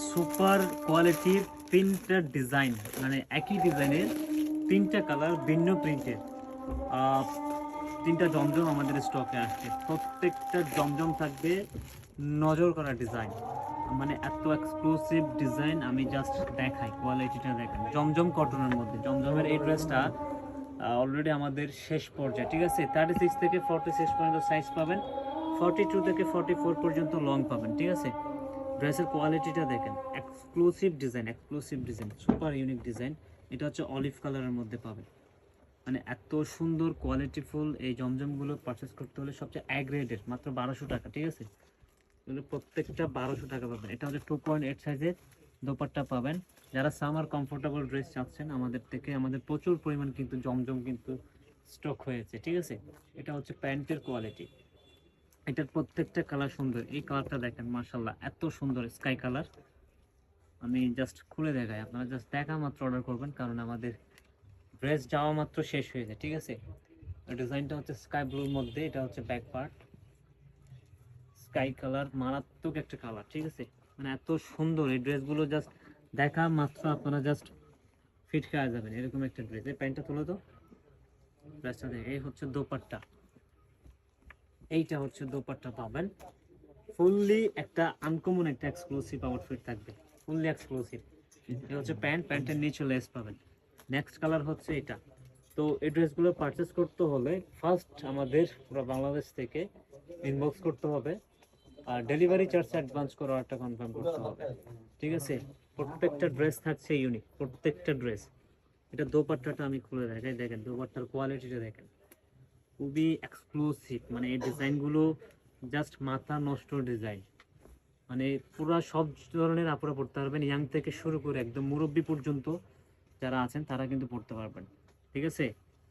Super কোয়ালিটির printer design, মানে একই ডিজাইনের তিনটা কালার ভিন্ন প্রিন্টের তিনটা জমজম আমাদের স্টকে আসছে। প্রত্যেকটা জমজম থাকবে নজর করা ডিজাইন, মানে এত এক্সক্লুসিভ ডিজাইন। আমি জাস্ট দেখাই, কোয়ালিটিটা দেখেন। জমজম কটনের মধ্যে জমজমের এই ড্রেসটা অলরেডি আমাদের শেষ পর্যায়ে, ঠিক আছে। 36 থেকে 46 পর্যন্ত সাইজ পাবেন, 42 থেকে 44 পর্যন্ত লং পাবেন, ঠিক আছে। ড্রেসের কোয়ালিটিটা দেখেন, exclusive design, super unique design. এটা হচ্ছে অলিভ কালারের মধ্যে পাবেন। মানে এত সুন্দর কোয়ালিটিফুল এই জমজমগুলো পারচেস করতে হলে সবচেয়ে এ গ্রেডের, মাত্র 1200 টাকা, ঠিক আছে। এগুলো প্রত্যেকটা 1200 টাকা পাবেন। এটা হচ্ছে 2.8 সাইজের দোপাট্টা পাবেন। যারা সামার কমফোর্টেবল ড্রেস চাচ্ছেন, আমাদের প্রচুর পরিমাণ কিন্তু জমজম কিন্তু স্টক হয়েছে, ঠিক আছে। এটা হচ্ছে প্যান্টের কোয়ালিটি। এটার প্রত্যেকটা কালার সুন্দর। এই কালারটা দেখেন, মাশাল্লাহ এত সুন্দর স্কাই কালার। আমি জাস্ট খুলে দেখাই, আপনারা জাস্ট দেখা মাত্র অর্ডার করবেন, কারণ আমাদের ড্রেস যাওয়া মাত্র শেষ হয়ে যায়, ঠিক আছে। ডিজাইনটা হচ্ছে স্কাই ব্লুর মধ্যে, এটা হচ্ছে ব্যাক পার্ট। স্কাই কালার মারাত্মক একটা কালার, ঠিক আছে। মানে এত সুন্দর এই ড্রেসগুলো, জাস্ট দেখা মাত্র আপনারা জাস্ট ফিট খাওয়া যাবেন, এরকম একটা ড্রেস। এই প্যান্টটা তুলে তো, ড্রেসটা দেখে। এই হচ্ছে দোপাট্টা, এইটা হচ্ছে দোপাট্টা পাবেন। ফুললি একটা আনকমন একটা এক্সক্লুসিভ আউটফিট থাকবে, ফুললি এক্সক্লুসিভ। এটা হচ্ছে প্যান্ট, প্যান্টের নিচে লেস পাবেন। নেক্সট কালার হচ্ছে এটা। তো এই ড্রেসগুলো পারচেস করতে হলে ফার্স্ট আমাদের পুরো বাংলাদেশ থেকে ইনবক্স করতে হবে, আর ডেলিভারি চার্জ অ্যাডভান্স করে অর্ডারটা কনফার্ম করতে হবে, ঠিক আছে। প্রত্যেকটা ড্রেস থাকছে ইউনিক, প্রত্যেকটা ড্রেস। এটা দোপাট্টাটা আমি খুলে দেখাই, দেখেন দোপাট্টার কোয়ালিটিটা দেখেন, খুবই এক্সক্লুসিভ। মানে এই ডিজাইনগুলো জাস্ট মাথা নষ্ট ডিজাইন। মানে পুরো সব ধরনের আপুরা পড়তে পারবেন, ইয়াং থেকে শুরু করে একদম মুরব্বি পর্যন্ত যারা আছেন তারা কিন্তু পড়তে পারবেন, ঠিক আছে।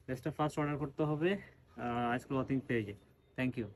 ড্রেসটা ফার্স্ট অর্ডার করতে হবে আইস ক্লথিং পেজে। Thank you.